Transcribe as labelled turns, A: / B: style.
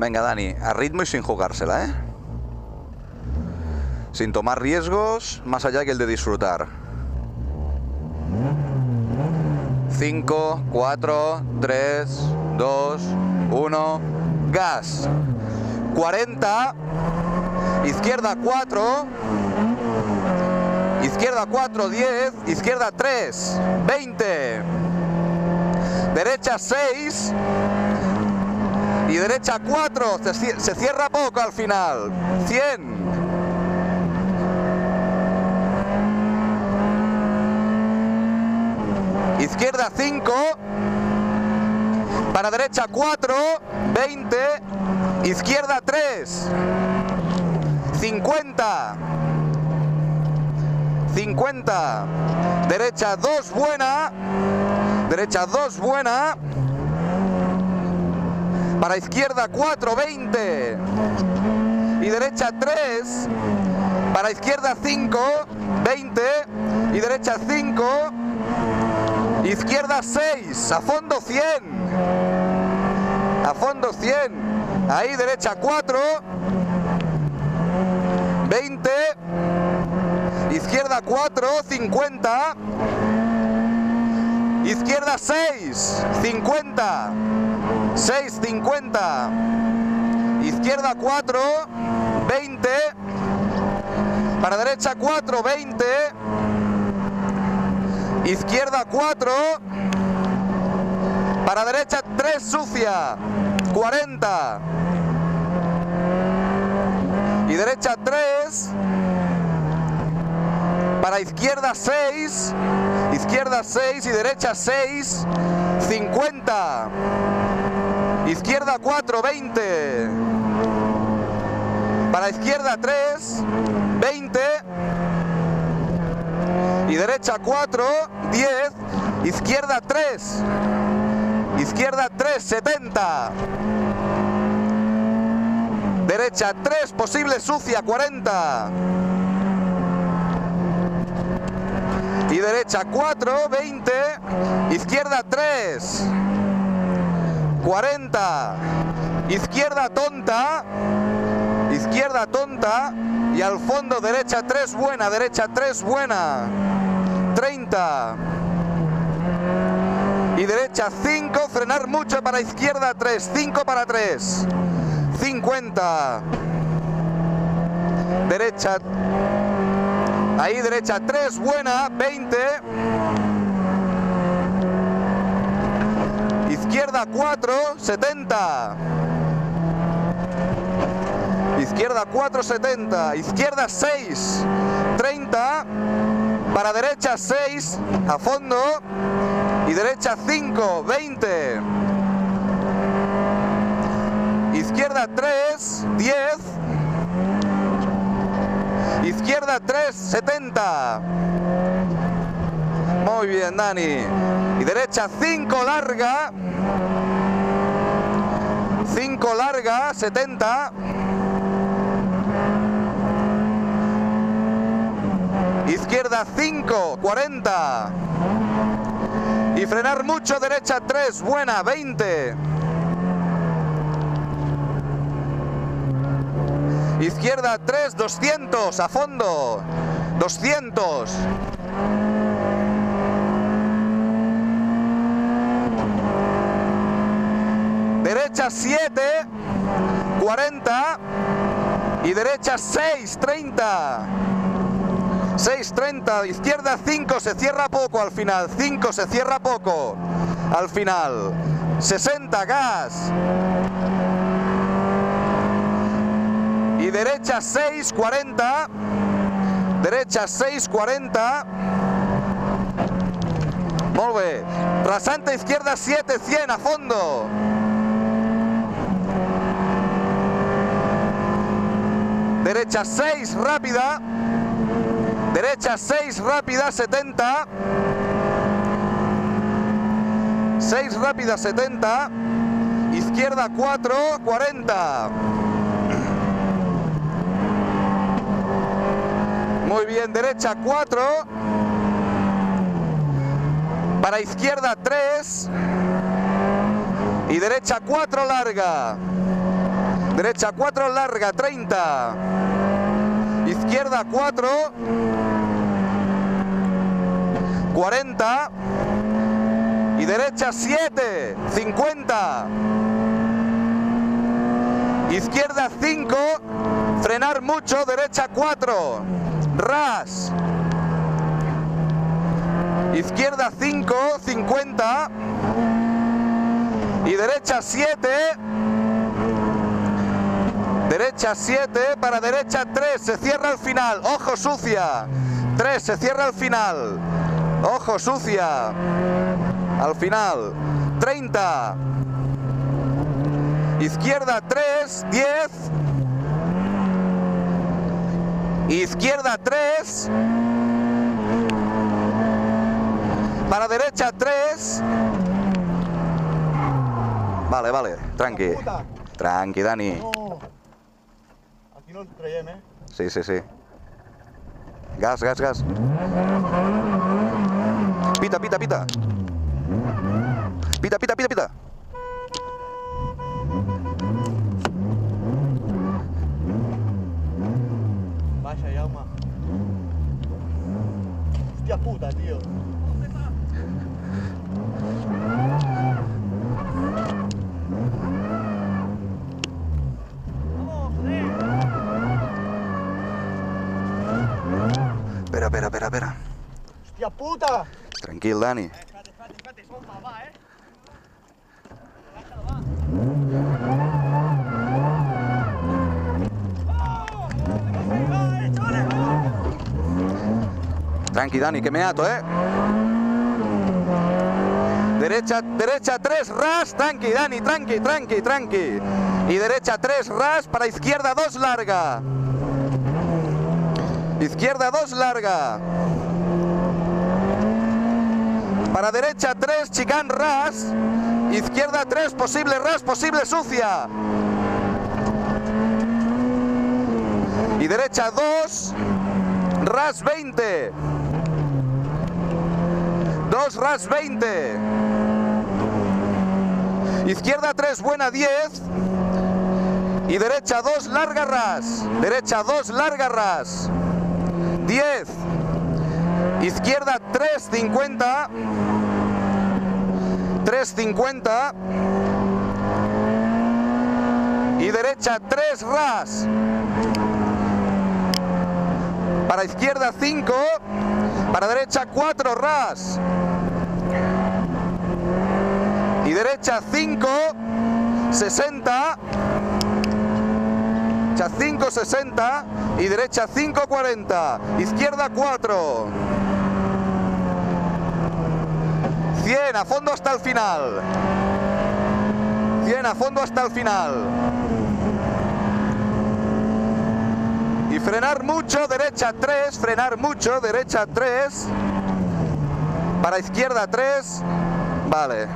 A: Venga, Dani, a ritmo y sin jugársela, ¿eh? Sin tomar riesgos, más allá que el de disfrutar. 5, 4, 3, 2, 1, gas. 40, izquierda 4, izquierda 4, 10, izquierda 3, 20, derecha 6 y derecha 4, se cierra poco al final, 100. Izquierda 5, para derecha 4, 20, izquierda 3, 50, 50, derecha 2 buena, derecha 2 buena, para izquierda 4, 20, y derecha 3, para izquierda 5, 20, y derecha 5, izquierda 6, a fondo 100, a fondo 100, ahí derecha 4, 20, izquierda 4, 50, izquierda 6, 50, 6, 50, izquierda 4, 20, para derecha 4, 20, izquierda 4, para derecha 3 sucia, 40, y derecha 3, para izquierda 6, y derecha 6, 50, izquierda 4, 20, para izquierda 3, 20, y derecha 4, 10, izquierda 3, 70, derecha 3, posible sucia, 40, y derecha 4, 20, izquierda 3, 40, izquierda tonta, y al fondo derecha 3 buena, 30, y derecha 5, frenar mucho para izquierda 3, 5 para 3, 50, derecha, ahí derecha 3 buena, 20, izquierda 4, 70, izquierda 4, 70, izquierda 6, 30, para derecha 6, a fondo, y derecha 5, 20, izquierda 3, 10, izquierda 3, 70, muy bien Dani, y derecha 5 larga, 5 larga, 70, izquierda 5, 40, y frenar mucho, derecha 3, buena, 20, izquierda 3, 200, a fondo, 200, derecha 7, 40, y derecha 6, 30, 6.30, izquierda 5, se cierra poco al final, 5 se cierra poco al final, 60, gas, y derecha 6, 40, derecha 6, 40, muy bien, rasante izquierda 7, 100, a fondo, derecha 6, rápida, derecha 6 rápida, 70, 6 rápida, 70, izquierda 4, 40, muy bien, derecha 4, para izquierda 3, y derecha 4 larga, derecha 4, larga, 30, izquierda 4, 40, y derecha 7, 50, izquierda 5, frenar mucho, derecha 4, ras, izquierda 5, 50, y derecha 7, derecha 7, para derecha 3, se cierra al final, ojo sucia, 3, se cierra al final, ojo sucia, al final, 30, izquierda 3, 10, izquierda 3, para derecha 3, vale, vale, tranqui, tranqui, Dani.
B: No. Aquí no el traiem, eh?
A: Sí, sí, sí. Gas, gas, gas. Pita, pita, pita. Pita, pita, pita, pita.
B: Baixa, Jaume. Hòstia puta, tío.
A: Espera, espera, espera, espera.
B: Hòstia puta!
A: Tranquil, Dani.
B: Espérate, som va, eh?
A: Tranqui, Dani, que me ato, Derecha, derecha 3, ras, tranqui, Dani, tranqui, tranqui, tranqui. Y derecha 3, ras, para izquierda 2, larga. Izquierda 2, larga. Para derecha 3, chicán, ras. Izquierda 3, posible ras, posible sucia. Y derecha 2, ras 20. 2, ras 20. Izquierda 3, buena 10. Y derecha 2, larga ras. Derecha 2, larga ras. 10. Izquierda 3, 50. 3, 50. Y derecha 3, ras. Para izquierda 5. Para derecha 4, ras. Y derecha 5, 60. Derecha 5, 60. Y derecha 5, 40. Izquierda 4. 100, a fondo hasta el final. 100, a fondo hasta el final. Y frenar mucho, derecha 3, frenar mucho, derecha 3. Para izquierda 3. Vale.